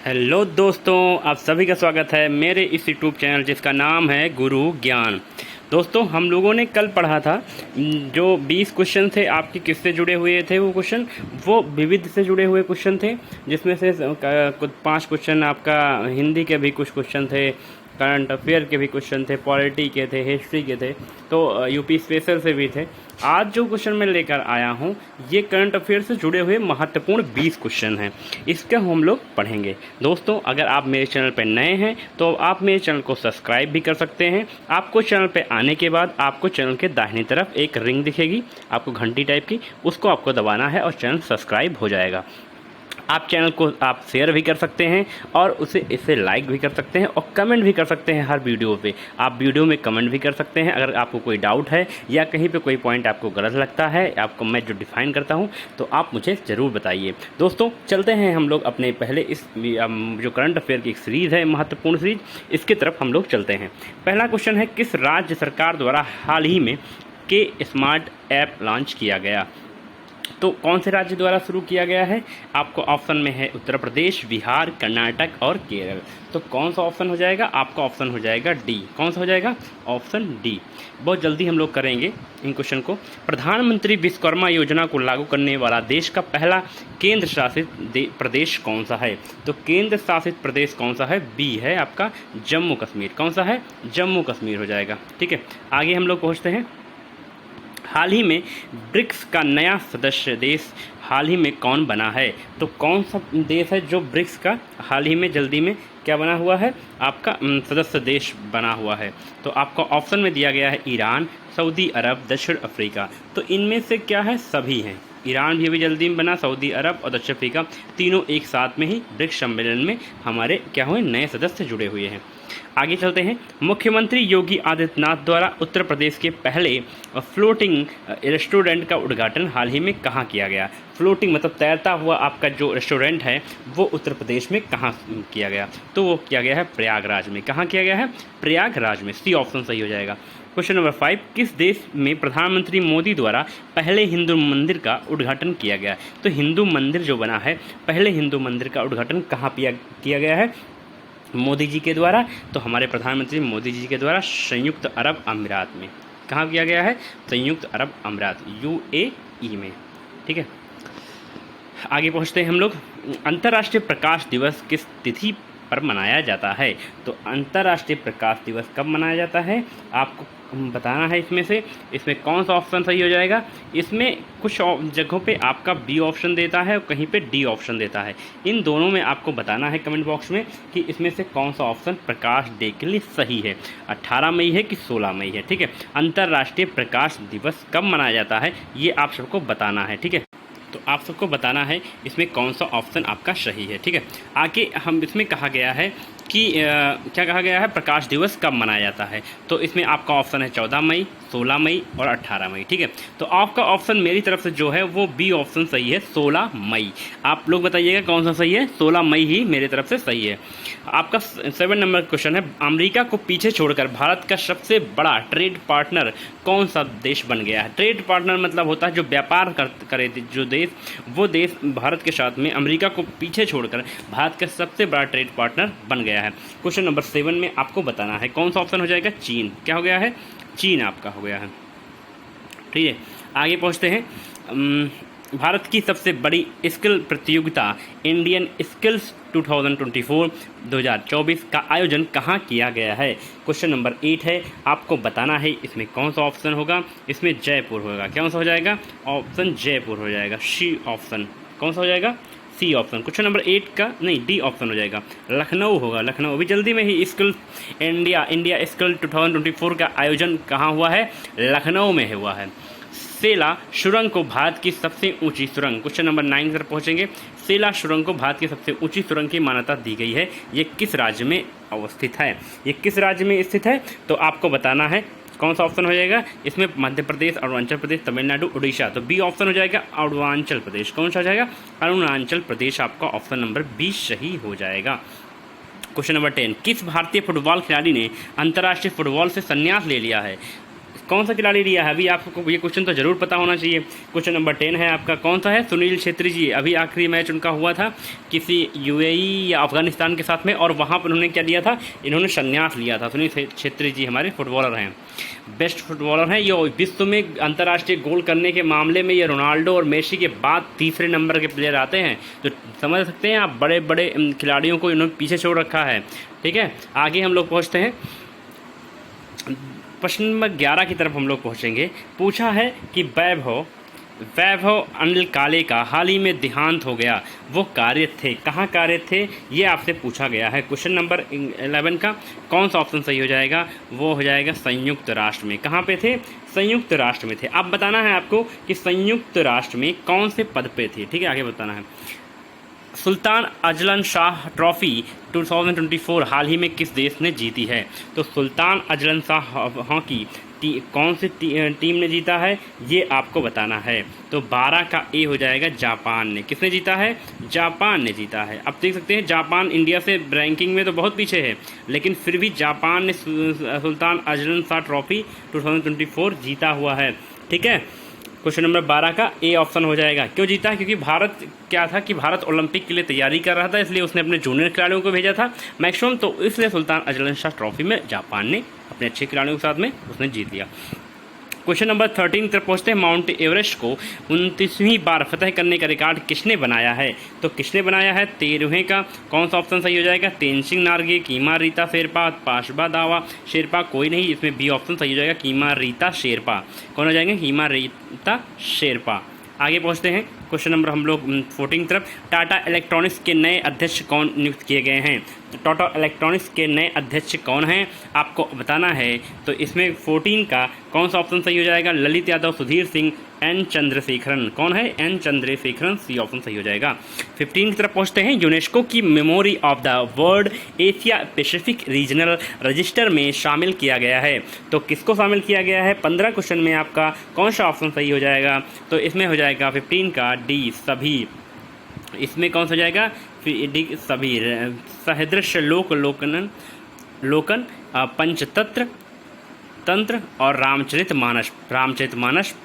Hello दोस्तों, आप सभी का स्वागत है मेरे इस यूट्यूब चैनल जिसका नाम है गुरु ज्ञान। दोस्तों, हम लोगों ने कल पढ़ा था जो 20 क्वेश्चन थे आपके किससे जुड़े हुए थे। वो विविध से जुड़े हुए क्वेश्चन थे, जिसमें से कुछ 5 क्वेश्चन आपका हिंदी के भी कुछ क्वेश्चन थे, करंट अफेयर के भी क्वेश्चन थे, पॉलिटी के थे, हिस्ट्री के थे, तो यूपी स्पेशल से भी थे। आज जो क्वेश्चन मैं लेकर आया हूँ ये करंट अफेयर से जुड़े हुए महत्वपूर्ण 20 क्वेश्चन हैं। इसका हम लोग पढ़ेंगे। दोस्तों, अगर आप मेरे चैनल पर नए हैं तो आप मेरे चैनल को सब्सक्राइब भी कर सकते हैं। आपको चैनल पे आने के बाद आपको चैनल के दाहिनी तरफ एक रिंग दिखेगी, आपको घंटी टाइप की, उसको आपको दबाना है और चैनल सब्सक्राइब हो जाएगा। आप चैनल को आप शेयर भी कर सकते हैं और इसे लाइक भी कर सकते हैं और कमेंट भी कर सकते हैं। हर वीडियो पे आप वीडियो में कमेंट भी कर सकते हैं। अगर आपको कोई डाउट है या कहीं पे कोई पॉइंट आपको गलत लगता है, आपको मैं जो डिफ़ाइन करता हूं, तो आप मुझे ज़रूर बताइए। दोस्तों, चलते हैं हम लोग अपने पहले इस जो करंट अफेयर की एक सीरीज़ है, महत्वपूर्ण सीरीज, इसकी तरफ हम लोग चलते हैं। पहला क्वेश्चन है, किस राज्य सरकार द्वारा हाल ही में के स्मार्ट ऐप लॉन्च किया गया? तो कौन से राज्य द्वारा शुरू किया गया है? आपको ऑप्शन में है उत्तर प्रदेश, बिहार, कर्नाटक और केरल। तो कौन सा ऑप्शन हो जाएगा? आपका ऑप्शन हो जाएगा डी। कौन सा हो जाएगा? Option D. बहुत जल्दी हम लोग करेंगे इन क्वेश्चन को। प्रधानमंत्री विश्वकर्मा योजना को लागू करने वाला देश का पहला केंद्र शासित प्रदेश कौन सा है? तो केंद्र शासित प्रदेश कौन सा है? बी है आपका जम्मू कश्मीर। कौन सा है? जम्मू कश्मीर हो जाएगा। ठीक है, आगे हम लोग पहुँचते हैं। हाल ही में ब्रिक्स का नया सदस्य देश हाल ही में कौन बना है? तो कौन सा देश है जो ब्रिक्स का हाल ही में जल्दी में क्या बना हुआ है? आपका सदस्य देश बना हुआ है। तो आपका ऑप्शन में दिया गया है ईरान, सऊदी अरब, दक्षिण अफ्रीका। तो इनमें से क्या है? सभी हैं। ईरान भी अभी जल्दी में बना, सऊदी अरब और दक्षिण अफ्रीका, तीनों एक साथ में ही ब्रिक्स सम्मेलन में हमारे क्या हुए? नए सदस्य जुड़े हुए हैं। आगे चलते हैं। मुख्यमंत्री योगी आदित्यनाथ द्वारा उत्तर प्रदेश के पहले फ्लोटिंग रेस्टोरेंट का उद्घाटन हाल ही में कहाँ किया गया? फ्लोटिंग मतलब तैरता हुआ आपका जो रेस्टोरेंट है वो उत्तर प्रदेश में कहाँ किया गया? तो वो किया गया है प्रयागराज में। कहाँ किया गया है? प्रयागराज में। सी ऑप्शन सही हो जाएगा। क्वेश्चन नंबर 5, किस देश में प्रधानमंत्री मोदी द्वारा पहले हिंदू मंदिर का उद्घाटन किया गया? तो हिंदू मंदिर जो बना है, पहले हिंदू मंदिर का उद्घाटन कहाँ किया गया है? मोदी जी के द्वारा। तो हमारे प्रधानमंत्री मोदी जी के द्वारा संयुक्त अरब अमीरात में। कहाँ किया गया है? संयुक्त अरब अमीरात, UAE में। ठीक है, आगे पहुँचते हैं हम लोग। अंतर्राष्ट्रीय प्रकाश दिवस किस तिथि पर मनाया जाता है? तो अंतर्राष्ट्रीय प्रकाश दिवस कब मनाया जाता है आपको बताना है। इसमें कौन सा ऑप्शन सही हो जाएगा? इसमें कुछ जगहों पे आपका बी ऑप्शन देता है और कहीं पे डी ऑप्शन देता है। इन दोनों में आपको बताना है कमेंट बॉक्स में कि इसमें से कौन सा ऑप्शन प्रकाश डे के लिए सही है। 18 मई है कि 16 मई है? ठीक है, अंतर्राष्ट्रीय प्रकाश दिवस कब मनाया जाता है ये आप सबको बताना है। ठीक है, तो आप सबको बताना है इसमें कौन सा ऑप्शन आपका सही है। ठीक है, आगे हम इसमें कहा गया है कि क्या कहा गया है? प्रकाश दिवस कब मनाया जाता है? तो इसमें आपका ऑप्शन है 14 मई, 16 मई और 18 मई। ठीक है, तो आपका ऑप्शन मेरी तरफ से जो है वो बी ऑप्शन सही है, 16 मई। आप लोग बताइएगा कौन सा सही है? 16 मई ही मेरी तरफ से सही है। आपका 7 नंबर क्वेश्चन है, अमेरिका को पीछे छोड़कर भारत का सबसे बड़ा ट्रेड पार्टनर कौन सा देश बन गया है? ट्रेड पार्टनर मतलब होता है जो व्यापार करे जो देश, वो देश भारत के साथ में अमेरिका को पीछे छोड़कर भारत का सबसे बड़ा ट्रेड पार्टनर बन गया है। क्वेश्चन नंबर 7 में आपको बताना है कौन सा ऑप्शन हो जाएगा? चीन। क्या हो गया है? चीन आपका हो गया है। ठीक है, आगे पहुंचते हैं। भारत की सबसे बड़ी स्किल प्रतियोगिता इंडियन स्किल्स 2024 का आयोजन कहाँ किया गया है? क्वेश्चन नंबर 8 है, आपको बताना है इसमें कौन सा ऑप्शन होगा? इसमें जयपुर होगा। कौन सा हो जाएगा? ऑप्शन जयपुर हो जाएगा। सी ऑप्शन कौन सा हो जाएगा? C option. क्वेश्चन नंबर 8 का नहीं, डी ऑप्शन हो जाएगा, लखनऊ होगा। लखनऊ अभी जल्दी में ही स्किल इंडिया स्किल 2024 का आयोजन कहाँ हुआ है? लखनऊ में हुआ है। सेला सुरंग को भारत की सबसे ऊंची सुरंग, क्वेश्चन नंबर 9 पर पहुंचेंगे। सेला सुरंग को भारत की सबसे ऊंची सुरंग की मान्यता दी गई है। ये किस राज्य में अवस्थित है? ये किस राज्य में स्थित है? तो आपको बताना है कौन सा ऑप्शन हो जाएगा? इसमें मध्य प्रदेश, अरुणाचल प्रदेश, तमिलनाडु, उड़ीसा। तो बी ऑप्शन हो जाएगा अरुणाचल प्रदेश। कौन सा हो जाएगा? अरुणाचल प्रदेश। आपका ऑप्शन नंबर 20 सही हो जाएगा। क्वेश्चन नंबर 10, किस भारतीय फुटबॉल खिलाड़ी ने अंतर्राष्ट्रीय फुटबॉल से संन्यास ले लिया है? कौन सा खिलाड़ी लिया है? अभी आपको ये क्वेश्चन तो जरूर पता होना चाहिए। क्वेश्चन नंबर 10 है आपका, कौन सा है? सुनील छेत्री जी। अभी आखिरी मैच उनका हुआ था किसी UAE या अफगानिस्तान के साथ में, और वहाँ पर उन्होंने क्या लिया था? इन्होंने संन्यास लिया था। सुनील छेत्री जी हमारे फुटबॉलर हैं, बेस्ट फुटबॉलर हैं। ये विश्व में अंतर्राष्ट्रीय गोल करने के मामले में ये रोनाल्डो और मेसी के बाद तीसरे नंबर के प्लेयर आते हैं। तो समझ सकते हैं आप, बड़े बड़े खिलाड़ियों को इन्होंने पीछे छोड़ रखा है। ठीक है, आगे हम लोग पहुँचते हैं प्रश्न नंबर 11 की तरफ हम लोग पहुँचेंगे। पूछा है कि वैभव अनिल काले का हाल ही में देहांत हो गया, वो कार्य थे, कहाँ कार्य थे, ये आपसे पूछा गया है। क्वेश्चन नंबर 11 का कौन सा ऑप्शन सही हो जाएगा? वो हो जाएगा संयुक्त राष्ट्र में। कहाँ पे थे? संयुक्त राष्ट्र में थे। अब बताना है आपको कि संयुक्त राष्ट्र में कौन से पद पे थे। ठीक है, आगे बताना है। सुल्तान अजलन शाह ट्रॉफी 2024 हाल ही में किस देश ने जीती है? तो सुल्तान अजलन शाह हॉकी कौन सी टीम ने जीता है, ये आपको बताना है। तो 12 का ए हो जाएगा जापान ने। किसने जीता है? जापान ने जीता है। अब देख सकते हैं जापान इंडिया से रैंकिंग में तो बहुत पीछे है, लेकिन फिर भी जापान ने सुल्तान अजलन शाह ट्रॉफी 2024 जीता हुआ है। ठीक है, क्वेश्चन नंबर 12 का ए ऑप्शन हो जाएगा। क्यों जीता? क्योंकि भारत क्या था कि भारत ओलंपिक के लिए तैयारी कर रहा था, इसलिए उसने अपने जूनियर खिलाड़ियों को भेजा था मैक्सिमम, तो इसलिए सुल्तान अजलन शाह ट्रॉफी में जापान ने अपने अच्छे खिलाड़ियों के साथ में उसने जीत लिया। क्वेश्चन नंबर 13 की तरफ पहुँचते हैं। माउंट एवरेस्ट को 29वीं बार फतह करने का रिकॉर्ड किसने बनाया है? तो किसने बनाया है? 13वें का कौन सा ऑप्शन सही हो जाएगा? तेनसिंग नार्गे, कीमा रीता शेरपा, पाशबा दावा शेरपा, कोई नहीं, इसमें बी ऑप्शन सही हो जाएगा, कीमा रीता शेरपा। कौन हो जाएंगे? कीमा रीता शेरपा। आगे पहुँचते हैं क्वेश्चन नंबर हम लोग 14 की तरफ। टाटा इलेक्ट्रॉनिक्स के नए अध्यक्ष कौन नियुक्त किए गए हैं? तो टाटा इलेक्ट्रॉनिक्स के नए अध्यक्ष कौन हैं आपको बताना है। तो इसमें 14 का कौन सा ऑप्शन सही हो जाएगा? ललित यादव, सुधीर सिंह, एन चंद्रशेखरन। कौन है? एन चंद्रशेखरन, सी ऑप्शन सही हो जाएगा। 15 की तरफ पहुँचते हैं। यूनेस्को की memory of the world Asia Pacific regional register में शामिल किया गया है। तो किसको शामिल किया गया है? 15 क्वेश्चन में आपका कौन सा ऑप्शन सही हो जाएगा? तो इसमें हो जाएगा 15 का डी सभी। इसमें कौन सा हो जाएगा? डी सभी। सहदृश्य लोकन पंचतंत्र तंत्र और रामचरितमानस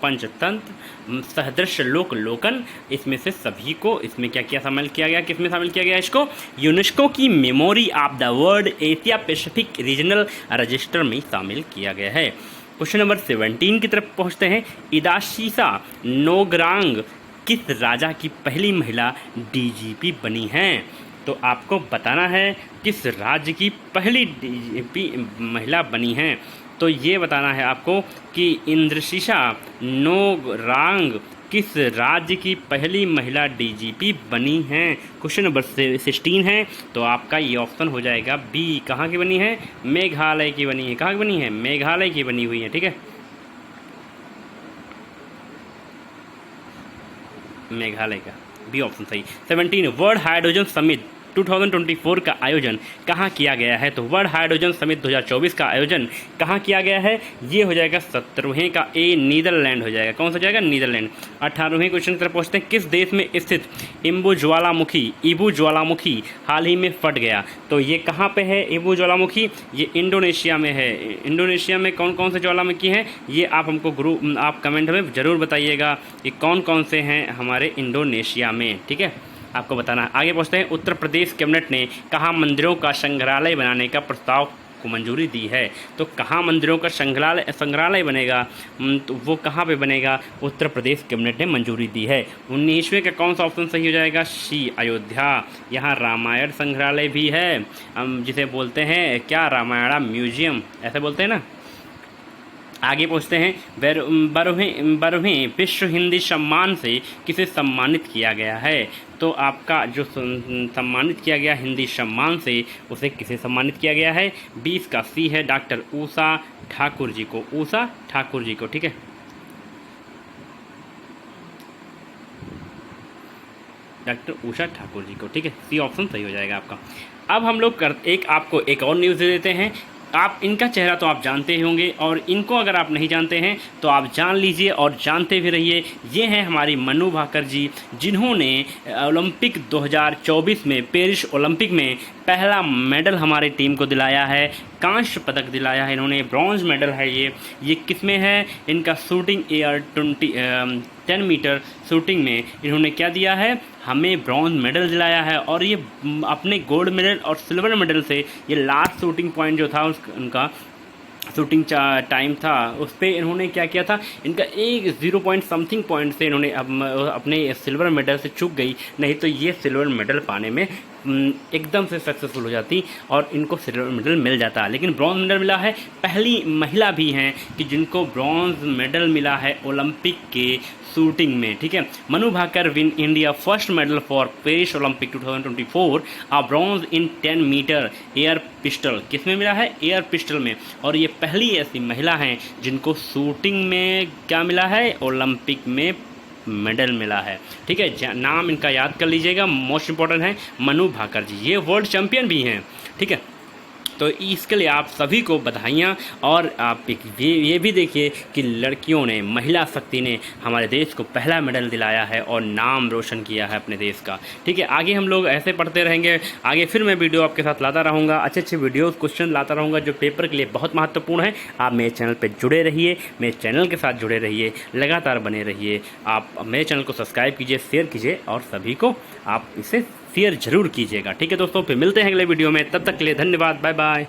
पंचतंत्र सहदृश्य लोकन, इसमें से सभी को इसमें क्या क्या शामिल किया गया? किसमें शामिल किया गया इसको? यूनेस्को की memory of the world Asia Pacific regional register में शामिल किया गया है। क्वेश्चन नंबर 17 की तरफ पहुँचते हैं। इदाशीसा नोगरांग किस राजा की पहली महिला DGP बनी हैं? तो आपको बताना है किस राज्य की पहली DGP महिला बनी हैं। तो ये बताना है आपको कि इंद्रशीषा नोगरांग किस राज्य की पहली महिला DGP बनी हैं। क्वेश्चन नंबर 16 है, तो आपका ये ऑप्शन हो जाएगा बी। कहाँ की बनी है? मेघालय की बनी है। कहाँ की बनी है? मेघालय की बनी हुई है। ठीक है, मेघालय का बी ऑप्शन सही। 17 वर्ल्ड हाइड्रोजन समिट 2024 का आयोजन कहाँ किया गया है? तो वर्ल्ड हाइड्रोजन समिट 2024 का आयोजन कहाँ किया गया है? ये हो जाएगा 17वें का ए, नीदरलैंड हो जाएगा। कौन सा हो जाएगा? नीदरलैंड। 18वें क्वेश्चन की तरफ पहुँचते हैं। किस देश में स्थित इबू ज्वालामुखी हाल ही में फट गया? तो ये कहाँ पे है इबू ज्वालामुखी? ये इंडोनेशिया में है। इंडोनेशिया में कौन कौन से ज्वालामुखी हैं ये आप हमको आप कमेंट में ज़रूर बताइएगा कि कौन कौन से हैं हमारे इंडोनेशिया में। ठीक है, आपको बताना है। आगे पहुँचते हैं। उत्तर प्रदेश कैबिनेट ने कहाँ मंदिरों का संग्रहालय बनाने का प्रस्ताव को मंजूरी दी है? तो कहाँ मंदिरों का संग्रहालय बनेगा? तो वो कहाँ पे बनेगा? उत्तर प्रदेश कैबिनेट ने मंजूरी दी है। 19वें का कौन सा ऑप्शन सही हो जाएगा? सी, अयोध्या। यहाँ रामायण संग्रहालय भी है, हम जिसे बोलते हैं क्या? रामायणा म्यूजियम, ऐसे बोलते हैं ना। आगे पूछते हैं। 12वें विश्व हिंदी सम्मान से किसे सम्मानित किया गया है? तो आपका जो सम्मानित किया गया हिंदी सम्मान से, उसे किसे सम्मानित किया गया है? 20 का सी है, डॉक्टर उषा ठाकुर जी को। उषा ठाकुर जी को। ठीक है, डॉक्टर उषा ठाकुर जी को। ठीक है, सी ऑप्शन सही हो जाएगा आपका। अब हम लोग आपको एक और न्यूज़ दे देते हैं। आप इनका चेहरा तो आप जानते ही होंगे, और इनको अगर आप नहीं जानते हैं तो आप जान लीजिए और जानते भी रहिए। ये हैं हमारी मनु भाकर जी, जिन्होंने ओलंपिक 2024 में, पेरिस ओलंपिक में पहला मेडल हमारी टीम को दिलाया है, कांस्य पदक दिलाया है इन्होंने, ब्रॉन्ज मेडल है ये किस में है, इनका शूटिंग एयर 10 मीटर शूटिंग में इन्होंने क्या दिया है, हमें ब्रॉन्ज मेडल दिलाया है। और ये अपने गोल्ड मेडल और सिल्वर मेडल से ये लास्ट शूटिंग पॉइंट जो था उनका शूटिंग टाइम था, उस पर इन्होंने क्या किया था, इनका एक 0 पॉइंट समथिंग पॉइंट से इन्होंने अपने सिल्वर मेडल से चूक गई, नहीं तो ये सिल्वर मेडल पाने में एकदम से सक्सेसफुल हो जाती और इनको सिल्वर मेडल मिल जाता। लेकिन ब्रॉन्ज मेडल मिला है, पहली महिला भी हैं कि जिनको ब्रॉन्ज मेडल मिला है ओलंपिक के शूटिंग में, ठीक है। Manu Bhaker win India first medal for Paris Olympic 2024 a bronze in 10 metre air pistol, किस में मिला है, एयर पिस्टल में। और ये पहली ऐसी महिला हैं जिनको शूटिंग में क्या मिला है, ओलंपिक में मेडल मिला है, ठीक है। नाम इनका याद कर लीजिएगा, मोस्ट इंपॉर्टेंट है मनु भाकर जी, ये वर्ल्ड चैंपियन भी हैं, ठीक है। तो इसके लिए आप सभी को बधाइयाँ। और आप ये भी देखिए कि लड़कियों ने, महिला शक्ति ने हमारे देश को पहला मेडल दिलाया है और नाम रोशन किया है अपने देश का, ठीक है। आगे हम लोग ऐसे पढ़ते रहेंगे, आगे फिर मैं वीडियो आपके साथ लाता रहूँगा, अच्छे अच्छे वीडियोस क्वेश्चन लाता रहूँगा जो पेपर के लिए बहुत महत्वपूर्ण है। आप मेरे चैनल पर जुड़े रहिए, मेरे चैनल के साथ जुड़े रहिए, लगातार बने रहिए। आप मेरे चैनल को सब्सक्राइब कीजिए, शेयर कीजिए और सभी को आप इसे शेयर जरूर कीजिएगा, ठीक है दोस्तों। फिर मिलते हैं अगले वीडियो में, तब तक के लिए धन्यवाद, बाय बाय।